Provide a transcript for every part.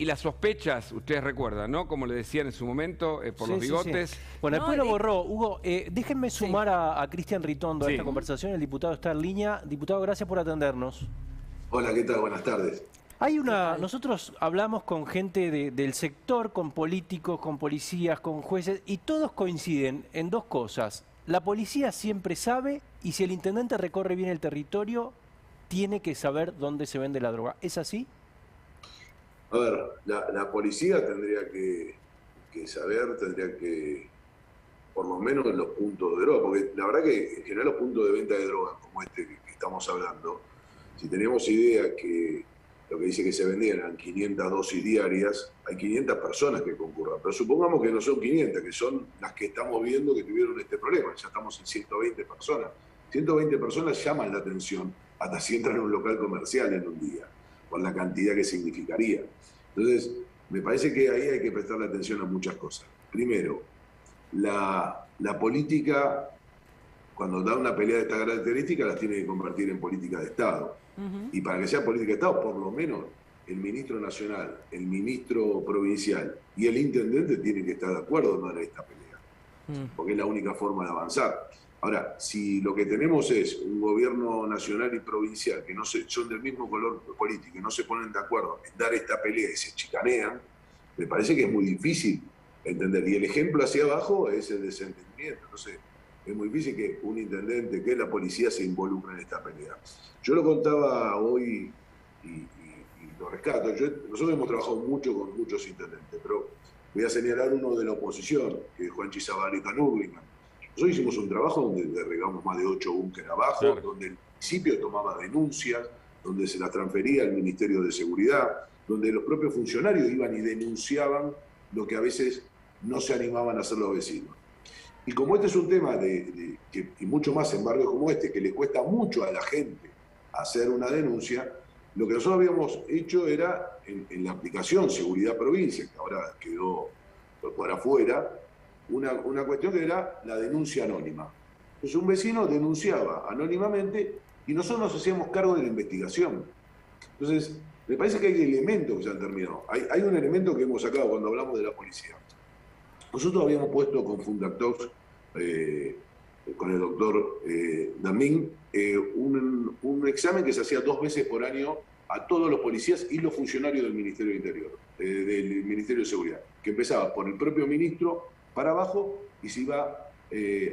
y las sospechas, ustedes recuerdan, ¿no? Como le decían en su momento, por los bigotes. Sí. Bueno, después lo borró. Hugo, déjenme sumar a Cristian Ritondo a Sí. esta conversación. El diputado está en línea. Diputado, gracias por atendernos. Hola, ¿qué tal? Buenas tardes. Nosotros hablamos con gente del sector, con políticos, con policías, con jueces, y todos coinciden en dos cosas. La policía siempre sabe, y si el intendente recorre bien el territorio, tiene que saber dónde se vende la droga. ¿Es así? A ver, la policía tendría que saber, tendría que, por lo menos en los puntos de droga, porque la verdad que en general los puntos de venta de drogas, como este que estamos hablando, si teníamos idea que lo que dice que se vendían eran 500 dosis diarias, hay 500 personas que concurran, pero supongamos que no son 500, que son las que estamos viendo que tuvieron este problema, ya estamos en 120 personas. 120 personas llaman la atención hasta si entran en un local comercial en un día, con la cantidad que significaría. Entonces, me parece que ahí hay que prestarle atención a muchas cosas. Primero, la política, cuando da una pelea de esta característica, las tiene que convertir en política de Estado. Y para que sea política de Estado, por lo menos el ministro nacional, el ministro provincial y el intendente tienen que estar de acuerdo en dar esta pelea, porque es la única forma de avanzar. Ahora, si lo que tenemos es un gobierno nacional y provincial que no son del mismo color político y no se ponen de acuerdo en dar esta pelea y se chicanean, me parece que es muy difícil entender. Y el ejemplo hacia abajo es el desentendimiento. Entonces, es muy difícil que un intendente, que la policía se involucre en esta pelea. Yo lo contaba hoy y lo rescato. Nosotros hemos trabajado mucho con muchos intendentes, pero voy a señalar uno de la oposición, que es Juanchi Zabaleta Nurlingan. Nosotros hicimos un trabajo donde derribamos más de 8 búnkeres abajo, claro, donde el municipio tomaba denuncias, donde se las transfería al Ministerio de Seguridad, donde los propios funcionarios iban y denunciaban lo que a veces no se animaban a hacer los vecinos. Y como este es un tema y mucho más en barrios como este, que le cuesta mucho a la gente hacer una denuncia, lo que nosotros habíamos hecho era, en la aplicación Seguridad Provincia, que ahora quedó por afuera, una cuestión que era la denuncia anónima. Entonces un vecino denunciaba anónimamente y nosotros nos hacíamos cargo de la investigación. Entonces, me parece que hay elementos que se han terminado. Hay un elemento que hemos sacado cuando hablamos de la policía. Nosotros habíamos puesto con Fundactox, con el doctor Damín, un examen que se hacía 2 veces por año a todos los policías y los funcionarios del Ministerio de Interior, del Ministerio de Seguridad, que empezaba por el propio ministro para abajo y se iba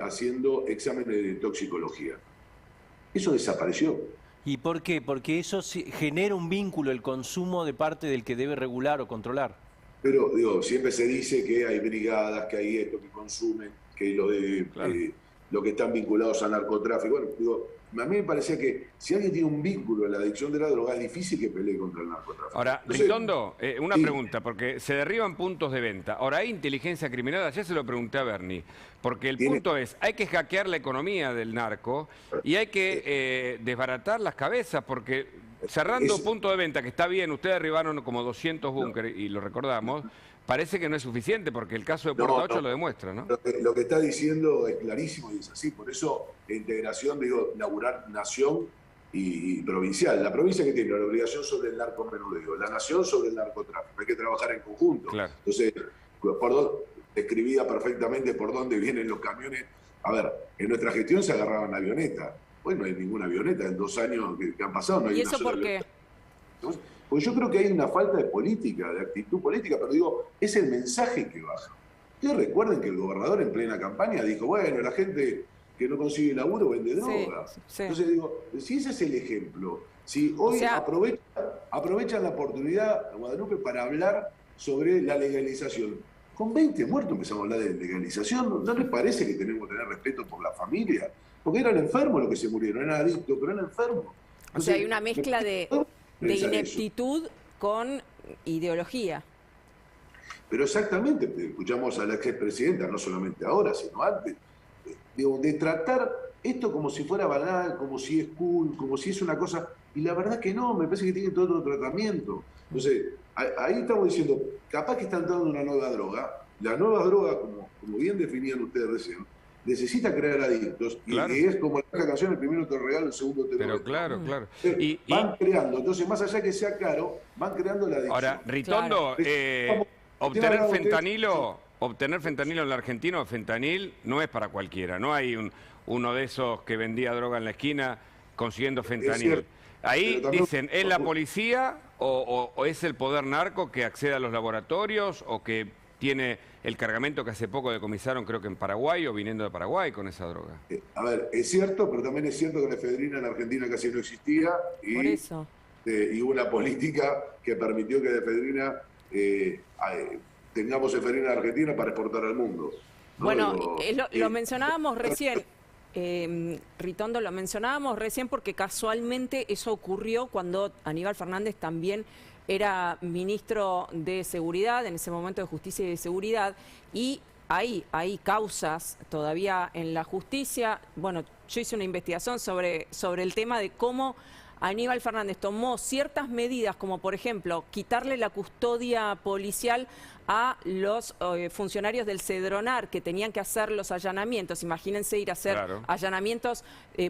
haciendo exámenes de toxicología. Eso desapareció. ¿Y por qué? Porque eso genera un vínculo, el consumo de parte del que debe regular o controlar. Pero, digo, siempre se dice que hay brigadas, que hay esto, que consumen, que claro, lo que están vinculados al narcotráfico. Bueno, digo, a mí me parecía que si alguien tiene un vínculo en la adicción de la droga, es difícil que pelee contra el narcotráfico. Ahora, Ritondo, una pregunta, porque se derriban puntos de venta. Ahora, ¿hay inteligencia criminal? Ayer se lo pregunté a Bernie, porque el punto es, hay que hackear la economía del narco y hay que desbaratar las cabezas, porque cerrando puntos de venta, que está bien, ustedes derribaron como 200 búnkeres, y lo recordamos, parece que no es suficiente, porque el caso de Puerto 8 lo demuestra, ¿no? Lo que está diciendo es clarísimo y es así. Por eso la integración, digo, laburar nación y provincial. La provincia que tiene la obligación sobre el narcomenudeo, la nación sobre el narcotráfico. Hay que trabajar en conjunto. Claro. Entonces, describida perfectamente por dónde vienen los camiones. A ver, en nuestra gestión se agarraban avionetas. Hoy no hay ninguna avioneta. En 2 años que han pasado no hay. ¿Y eso por qué? Porque yo creo que hay una falta de política, de actitud política, pero digo, es el mensaje que baja. Ustedes recuerden que el gobernador en plena campaña dijo, bueno, la gente que no consigue laburo vende droga. Sí. Entonces digo, si ese es el ejemplo, si hoy aprovechan la oportunidad, Guadalupe, para hablar sobre la legalización. Con 20 muertos empezamos a hablar de legalización, ¿no les parece que tenemos que tener respeto por la familia? Porque eran enfermos los que se murieron, eran adictos, pero eran enfermos. Entonces, o sea, hay una mezcla de ineptitud con ideología. Pero exactamente, escuchamos a la expresidenta, no solamente ahora, sino antes, de tratar esto como si fuera banal, como si es cool, como si es una cosa, y la verdad que no, me parece que tiene todo otro tratamiento. Entonces, ahí estamos diciendo, capaz que están dando una nueva droga, la nueva droga, como bien definían ustedes recién, necesita crear adictos, Claro. y es como la canción, el primero te regalo, el segundo te lo Pero regalo. claro, claro. Van creando, entonces más allá que sea caro, van creando la adicción. Ahora, Ritondo, obtener fentanilo en la Argentina, fentanil, no es para cualquiera. No hay uno de esos que vendía droga en la esquina consiguiendo fentanil. Ahí dicen, ¿es la policía o es el poder narco que accede a los laboratorios o que tiene el cargamento que hace poco decomisaron, creo que en Paraguay o viniendo de Paraguay con esa droga? A ver, es cierto, pero también es cierto que la efedrina en Argentina casi no existía Por eso. Y hubo una política que permitió que de efedrina tengamos efedrina en Argentina para exportar al mundo. ¿no? Bueno, lo mencionábamos recién. Ritondo, lo mencionábamos recién porque casualmente eso ocurrió cuando Aníbal Fernández también era ministro de Seguridad, en ese momento de Justicia y de Seguridad, y hay causas todavía en la justicia. Bueno, yo hice una investigación sobre el tema de cómo Aníbal Fernández tomó ciertas medidas, como por ejemplo quitarle la custodia policial a los funcionarios del Cedronar que tenían que hacer los allanamientos. Imagínense ir a hacer allanamientos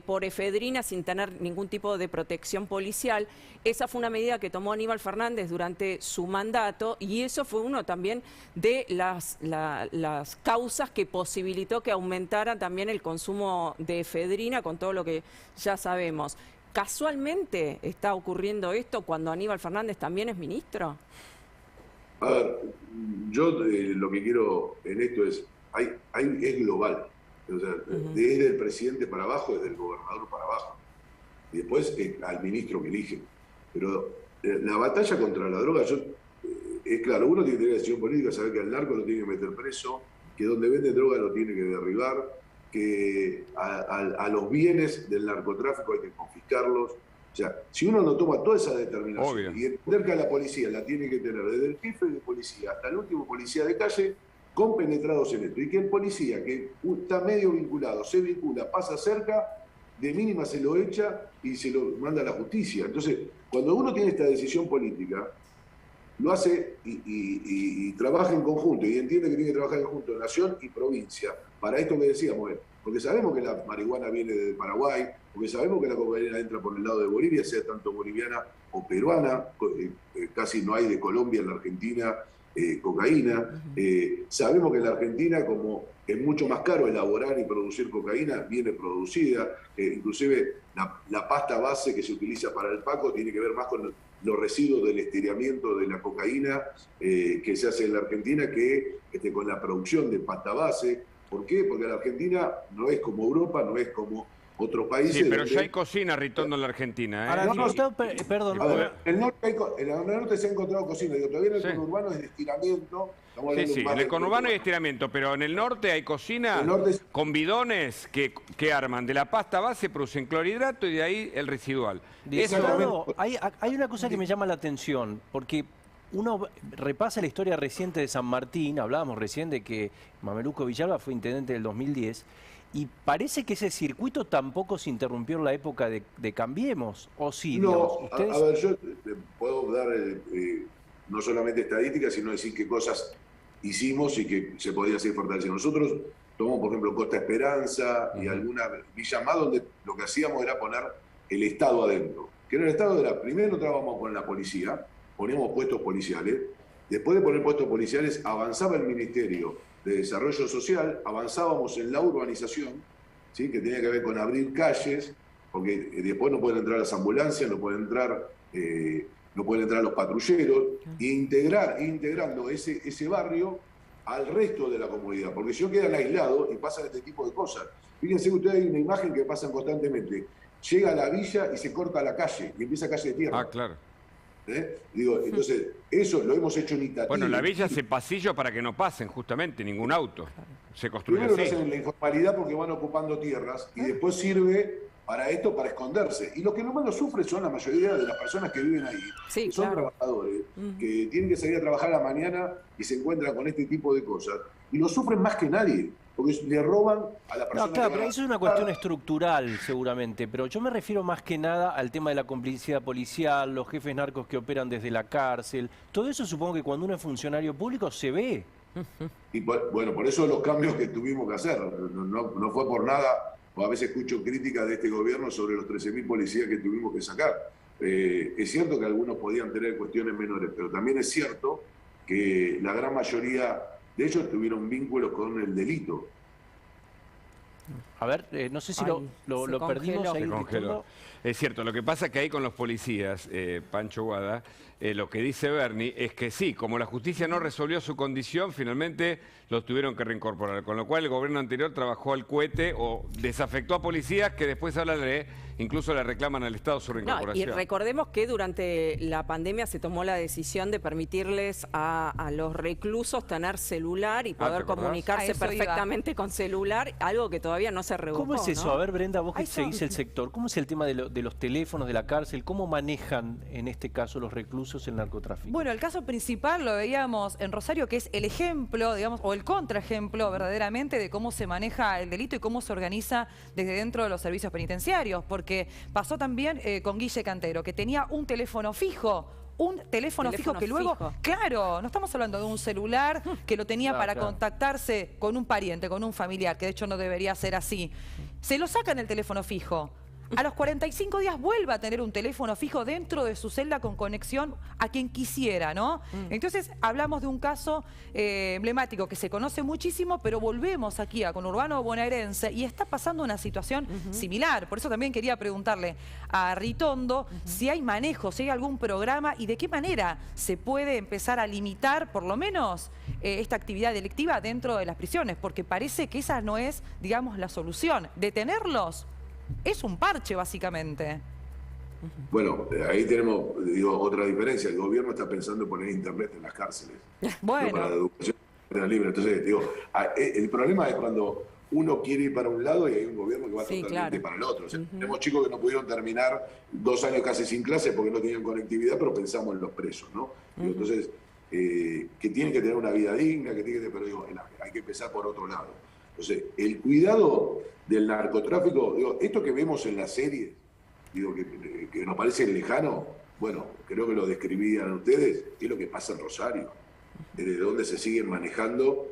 por efedrina sin tener ningún tipo de protección policial. Esa fue una medida que tomó Aníbal Fernández durante su mandato y eso fue uno también de las causas que posibilitó que aumentara también el consumo de efedrina con todo lo que ya sabemos. ¿Casualmente está ocurriendo esto cuando Aníbal Fernández también es ministro? A ver, yo lo que quiero en esto es global. O sea, desde el presidente para abajo, desde el gobernador para abajo. Y después al ministro que eligen. Pero la batalla contra la droga, es claro, uno tiene que tener decisión política, saber que al narco lo tiene que meter preso, que donde vende droga lo tiene que derribar, que a los bienes del narcotráfico hay que confiscarlos. O sea, si uno no toma toda esa determinación, obvio, y entender que a la policía la tiene que tener desde el jefe de policía hasta el último policía de calle, compenetrados en esto, y que el policía que está medio vinculado, se vincula, pasa cerca, de mínima se lo echa y se lo manda a la justicia. Entonces, cuando uno tiene esta decisión política, lo hace y trabaja en conjunto, y entiende que tiene que trabajar en conjunto nación y provincia, para esto que decíamos, porque sabemos que la marihuana viene de Paraguay, porque sabemos que la cocaína entra por el lado de Bolivia, sea tanto boliviana o peruana, casi no hay de Colombia en la Argentina cocaína. Sabemos que en la Argentina, como es mucho más caro elaborar y producir cocaína, viene producida, inclusive la pasta base que se utiliza para el Paco tiene que ver más con los residuos del estiramiento de la cocaína que se hace en la Argentina que con la producción de pasta base. ¿Por qué? Porque la Argentina no es como Europa, no es como otros países. Sí, pero ya hay cocina, Ritondo, en la Argentina. Ahora, no, perdón. A ver, en el norte se ha encontrado cocina, digo, todavía en el conurbano es de estiramiento. Sí, en el conurbano hay estiramiento, pero en el norte hay cocina con bidones que arman de la pasta base, producen clorhidrato y de ahí el residual. Hay una cosa que me llama la atención, porque uno repasa la historia reciente de San Martín, hablábamos recién de que Mameluco Villalba fue intendente del 2010, y parece que ese circuito tampoco se interrumpió en la época de Cambiemos, ¿o sí? No, ¿ustedes? A ver, yo puedo dar no solamente estadísticas, sino decir qué cosas hicimos y que se podía seguir fortaleciendo. Nosotros tomamos, por ejemplo, Costa Esperanza y alguna villa más donde lo que hacíamos era poner el Estado adentro. Que en el Estado era, primero trabajamos con la policía, poníamos puestos policiales, después de poner puestos policiales avanzaba el Ministerio de Desarrollo Social, avanzábamos en la urbanización, ¿sí? Que tenía que ver con abrir calles, porque después no pueden entrar las ambulancias, no pueden entrar los patrulleros, e integrando ese barrio al resto de la comunidad, porque si no quedan aislados y pasan este tipo de cosas. Fíjense que ustedes hay una imagen que pasan constantemente. Llega a la villa y se corta la calle, y empieza calle de tierra. Ah, claro. Digo, entonces, eso lo hemos hecho en Itatí. Bueno, la villa hace pasillo para que no pasen justamente ningún auto. Se construye Primero así. lo hacen en la informalidad porque van ocupando tierras y después sirve para esto, para esconderse. Y los que más lo sufren son la mayoría de las personas que viven ahí. Sí, que son claro. trabajadores, que tienen que salir a trabajar a la mañana y se encuentran con este tipo de cosas. Y lo sufren más que nadie, porque le roban a la persona No, claro, que pero gana. eso es una cuestión estructural seguramente, pero yo me refiero más que nada al tema de la complicidad policial, los jefes narcos que operan desde la cárcel, todo eso supongo que cuando uno es funcionario público se ve. Y bueno, por eso los cambios que tuvimos que hacer. No fue por nada, o a veces escucho críticas de este gobierno sobre los 13.000 policías que tuvimos que sacar. Es cierto que algunos podían tener cuestiones menores, pero también es cierto que la gran mayoría de ellos tuvieron vínculos con el delito. A ver, no sé si Ay, lo se perdimos congeló. ahí. Se congeló. Ricardo. Es cierto, lo que pasa es que ahí con los policías, Pancho Guada, lo que dice Bernie es que sí, como la justicia no resolvió su condición, finalmente los tuvieron que reincorporar. Con lo cual el gobierno anterior trabajó al cohete o desafectó a policías que después incluso le reclaman al Estado su No, y reincorporación. recordemos que durante la pandemia se tomó la decisión de permitirles a los reclusos tener celular y ¿te poder acordás? comunicarse A eso iba. perfectamente con celular, algo que todavía no se revocó. ¿Cómo es eso? ¿no? A ver, Brenda, vos que Ahí está. seguís el sector, ¿cómo es el tema de los teléfonos, de la cárcel? ¿Cómo manejan en este caso los reclusos el narcotráfico? Bueno, el caso principal lo veíamos en Rosario, que es el ejemplo, digamos, o el contraejemplo verdaderamente de cómo se maneja el delito y cómo se organiza desde dentro de los servicios penitenciarios, porque pasó también con Guille Cantero, que tenía un teléfono fijo. Un teléfono fijo que luego, fijo. claro, no estamos hablando de un celular que lo tenía Claro, para claro. contactarse con un pariente, con un familiar, que de hecho no debería ser así. Se lo sacan el teléfono fijo. A los 45 días vuelve a tener un teléfono fijo dentro de su celda con conexión a quien quisiera, ¿no? Entonces hablamos de un caso emblemático que se conoce muchísimo, pero volvemos aquí a conurbano bonaerense y está pasando una situación similar. Por eso también quería preguntarle a Ritondo si hay manejo, si hay algún programa y de qué manera se puede empezar a limitar por lo menos esta actividad delictiva dentro de las prisiones, porque parece que esa no es, digamos, la solución. Detenerlos es un parche, básicamente. Bueno, ahí tenemos, digo, otra diferencia. El gobierno está pensando en poner internet en las cárceles. Bueno. No para la educación libre. Entonces, digo, el problema es cuando uno quiere ir para un lado y hay un gobierno que va Sí, totalmente claro. para el otro. O sea, tenemos chicos que no pudieron terminar 2 años casi sin clase porque no tenían conectividad, pero pensamos en los presos, ¿no? Digo, entonces, que tienen que tener una vida digna, que tienen que, pero digo, hay que empezar por otro lado. Entonces, el cuidado del narcotráfico, digo, esto que vemos en la serie, digo, que nos parece lejano, bueno, creo que lo describían ustedes, es lo que pasa en Rosario, desde donde se siguen manejando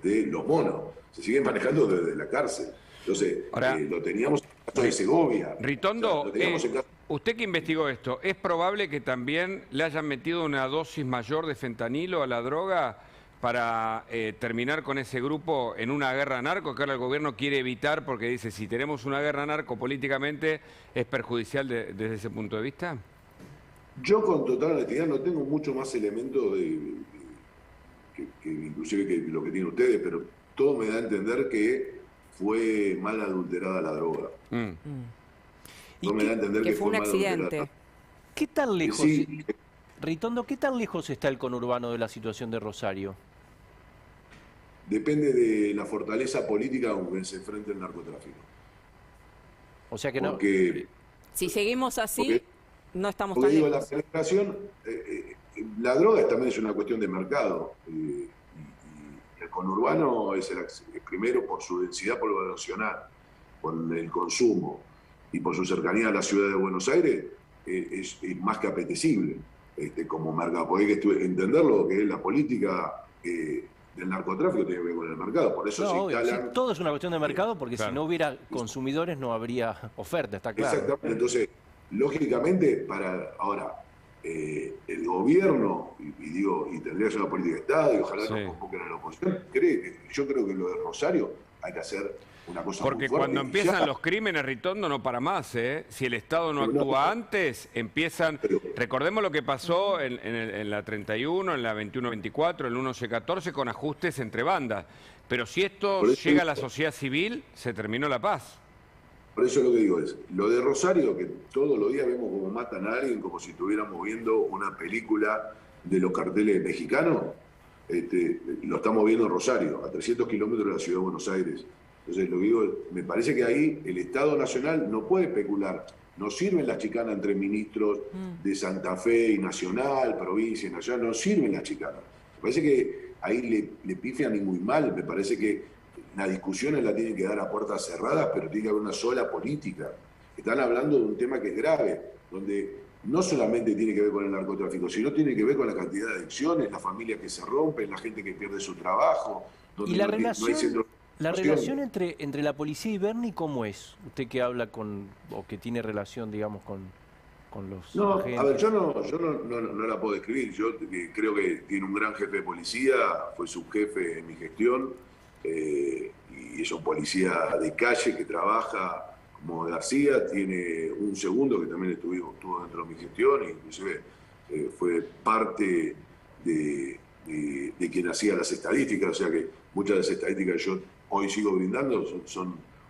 los monos, se siguen manejando desde la cárcel. Entonces, Ahora, lo teníamos en el caso de Segovia. Ritondo, O sea, lo teníamos en caso- usted que investigó esto, ¿es probable que también le hayan metido una dosis mayor de fentanilo a la droga para terminar con ese grupo en una guerra narco que ahora el gobierno quiere evitar porque dice, si tenemos una guerra narco políticamente es perjudicial desde ese punto de vista? Yo con total honestidad no tengo mucho más elementos que inclusive que lo que tienen ustedes, pero todo me da a entender que fue mal adulterada la droga. ¿Y Todo me da a entender Que fue un mal adulterada. accidente. ¿Qué tan lejos, Sí, Ritondo, qué tan lejos está el conurbano de la situación de Rosario? depende de la fortaleza política con que se enfrente el narcotráfico. O sea que no. Porque, Si seguimos así, Porque- no estamos porque tan digo, la lejos. penetración, la droga también es una cuestión de mercado. Y el conurbano es el primero por su densidad poblacional, por el consumo y por su cercanía a la ciudad de Buenos Aires, es más que apetecible como mercado. Porque hay que entender lo que es la política del narcotráfico, tiene que ver con el mercado. Por eso No, se obvio, sí, instalan. todo es una cuestión de mercado porque Claro. si no hubiera consumidores no habría oferta, está claro. Exactamente. Entonces, lógicamente, ahora, el gobierno, y tendría que ser una política de Estado, y ojalá Sí. nos convoquen a la oposición, yo creo que lo de Rosario hay que hacer una cosa Porque muy fuerte. cuando y empiezan ya. los crímenes, Ritondo, no para más, ¿eh? Si el Estado no Pero no, actúa pero- antes, empiezan... pero- Recordemos lo que pasó en la 31, en la 21-24, el 11-14, con ajustes entre bandas. Pero si esto Por eso- llega a la sociedad civil, se terminó la paz. Por eso lo que digo es, lo de Rosario, que todos los días vemos como matan a alguien, como si estuviéramos viendo una película de los carteles mexicanos, lo estamos viendo en Rosario, a 300 kilómetros de la ciudad de Buenos Aires. Entonces, lo que digo, me parece que ahí el Estado Nacional no puede especular. No sirven las chicanas entre ministros de Santa Fe y Nacional, provincia y Nacional, no sirven las chicanas. Me parece que ahí le pifian y muy mal. Me parece que las discusiones la tienen que dar a puertas cerradas, pero tiene que haber una sola política. Están hablando de un tema que es grave, donde no solamente tiene que ver con el narcotráfico, sino tiene que ver con la cantidad de adicciones, las familias que se rompen, la gente que pierde su trabajo, donde ¿Y la no hay centro. La relación entre la policía y Bernie, ¿cómo es? Usted que habla o que tiene relación, digamos, con los agentes. A ver, yo no la puedo describir. Yo creo que tiene un gran jefe de policía, fue subjefe en mi gestión, y es un policía de calle que trabaja como García. Tiene un segundo que también estuvo dentro de mi gestión, inclusive fue parte de quien hacía las estadísticas, o sea que muchas de las estadísticas que yo hoy sigo brindando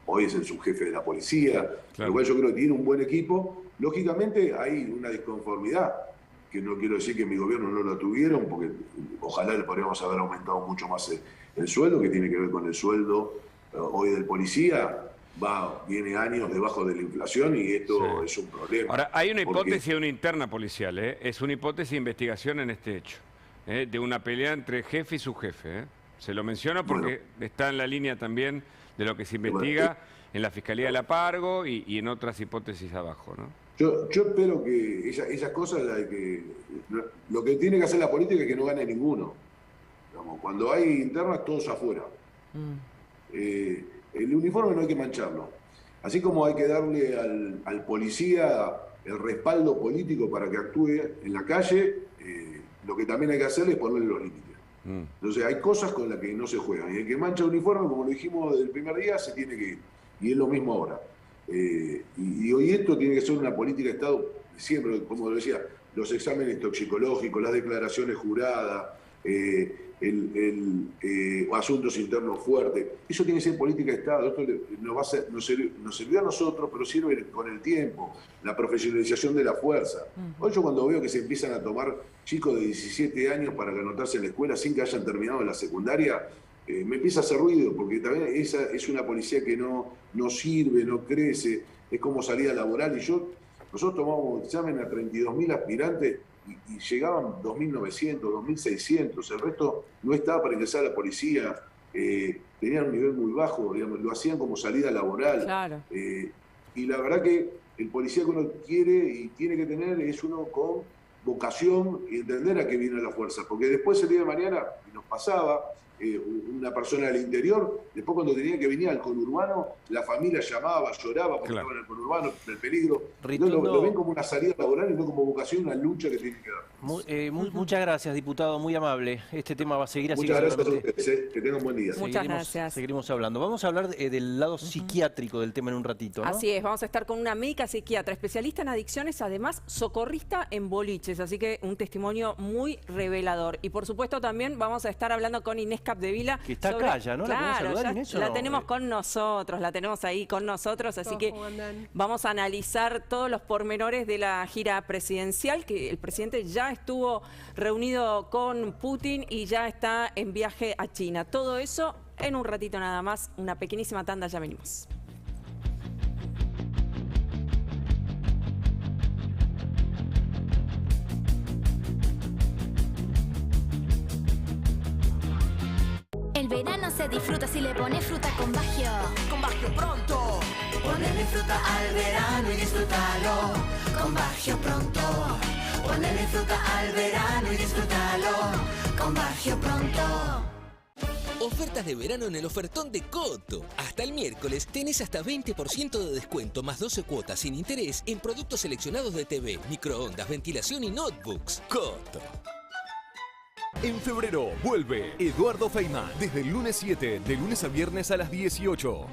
hoy es el subjefe de la policía, claro. Lo cual yo creo que tiene un buen equipo. Lógicamente hay una disconformidad, que no quiero decir que mi gobierno no la tuvieron, porque ojalá le podríamos haber aumentado mucho más el sueldo, que tiene que ver con el sueldo hoy del policía. Viene años debajo de la inflación y esto es un problema. Ahora, hay una hipótesis de una interna policial, es una hipótesis de investigación en este hecho, de una pelea entre jefe y subjefe. Se lo menciono porque está en la línea también de lo que se investiga en la Fiscalía de La Pargo y en otras hipótesis abajo, ¿no? Yo espero que esas cosas, lo que tiene que hacer la política es que no gane ninguno. Digamos, cuando hay internas, todos afuera. El uniforme no hay que mancharlo. Así como hay que darle al policía el respaldo político para que actúe en la calle, lo que también hay que hacer es ponerle los límites. Entonces hay cosas con las que no se juegan. Y el que mancha el uniforme, como lo dijimos desde el primer día, se tiene que ir. Y es lo mismo ahora. Y hoy esto tiene que ser una política de Estado, siempre, como lo decía, los exámenes toxicológicos, las declaraciones juradas, asuntos internos fuertes. Eso tiene que ser política de Estado. Esto nos sirvió a nosotros, pero sirve con el tiempo. La profesionalización de la fuerza. Hoy yo cuando veo que se empiezan a tomar chicos de 17 años para anotarse en la escuela sin que hayan terminado la secundaria, me empieza a hacer ruido, porque también esa es una policía que no sirve, no crece, es como salida laboral. Nosotros tomamos examen a 32.000 aspirantes y llegaban 2.900, 2.600. El resto no estaba para ingresar a la policía, tenían un nivel muy bajo, digamos, lo hacían como salida laboral. Claro. Y la verdad que el policía que uno quiere y tiene que tener es uno con vocación y entender a qué viene la fuerza. Porque después el día de mañana nos pasaba, una persona del interior, después cuando tenía que venir al conurbano, la familia llamaba, lloraba porque estaba en el conurbano, en el peligro. Ritondo, lo ven como una salida laboral y no como vocación, una lucha que tiene que dar. Muchas gracias, diputado, muy amable. Este tema va a seguir así. Muchas gracias a ustedes, que tengan un buen día. Muchas gracias. Seguiremos hablando. Vamos a hablar del lado psiquiátrico del tema en un ratito, ¿no? Así es, vamos a estar con una médica psiquiatra, especialista en adicciones, además socorrista en boliches, así que un testimonio muy revelador. Y por supuesto también vamos a estar hablando con Inés Capdevila. Que está acá ya, ¿no? Claro, la tenemos no? con nosotros, la tenemos ahí con nosotros, así que vamos a analizar todos los pormenores de la gira presidencial, que el presidente ya estuvo reunido con Putin y ya está en viaje a China. Todo eso en un ratito nada más, una pequeñísima tanda, ya venimos. El verano se disfruta si le pones fruta con Bagio. Con Bagio pronto. Ponele fruta al verano y disfrútalo. Con Bagio pronto. Ponele fruta al verano y disfrútalo. Con Bagio pronto. Ofertas de verano en el ofertón de Coto. Hasta el miércoles tenés hasta 20% de descuento más 12 cuotas sin interés en productos seleccionados de TV, microondas, ventilación y notebooks. Coto. En febrero vuelve Eduardo Feynman desde el lunes 7, de lunes a viernes a las 18.